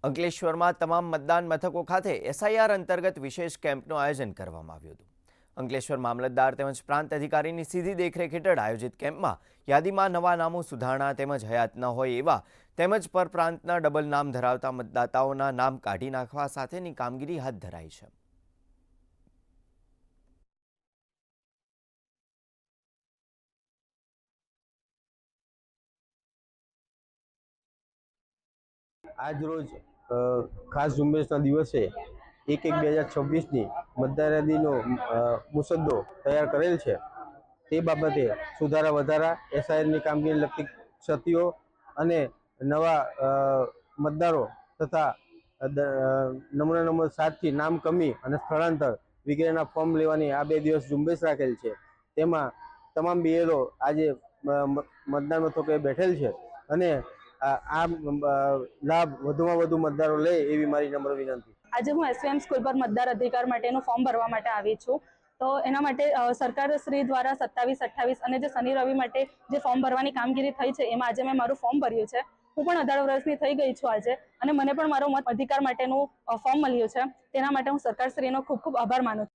અંકલેશ્વરમાં તમામ મતદાન મથકો ખાતે એસઆઈઆર અંતર્ગત વિશેષ કેમ્પનું આયોજન કરવામાં આવ્યું હતું। અંકલેશ્વર મામલતદાર તેમજ પ્રાંત અધિકારીની સીધી દેખરેખ હેઠળ આયોજિત કેમ્પમાં યાદીમાં નવા નામો સુધારણા તેમજ હયાત ન હોય એવા તેમજ પરપ્રાંતના ડબલ નામ ધરાવતા મતદાતાઓના નામ કાઢી નાખવા સાથેની કામગીરી હાથ ધરાઈ છે। આજ રોજ ખાસ ઝુંબેશના દિવસે 1/1/2026ની મતદાર યાદીનો મુસદ્દો તૈયાર કરેલ છે। તે બાબતે સુધારા વધારા એસઆઈઆરની કામગીરીને લગતી ક્ષતિઓ અને નવા મતદારો તથા નમૂના નંબર 7થી નામ કમી અને સ્થળાંતર વગેરેના ફોર્મ લેવાની આ 2 દિવસ ઝુંબેશ રાખેલ છે। તેમાં તમામ બીએલઓ આજે મતદાન મથકે બેઠેલ છે અને આ લાભ વધુમાં વધુ મતદારો લે એવી મારી નમ્ર વિનંતી। આજે હું એસવીએમ સ્કૂલ પર મતદાર અધિકાર માટેનું ફોર્મ ભરવા માટે આવી છું। તો એના માટે સરકાર શ્રી દ્વારા 27, 28 અને જે શનિ રવિ માટે જે ફોર્મ ભરવાની કામગીરી થઈ છે એમાં આજે મેં મારું ફોર્મ ભર્યું છે। હું પણ 18 વર્ષની થઈ ગઈ છું આજે અને મને પણ મારો મત અધિકાર માટેનું ફોર્મ મળ્યું છે। તેના માટે હું સરકારશ્રીનો ખૂબ ખૂબ આભાર માનું છું।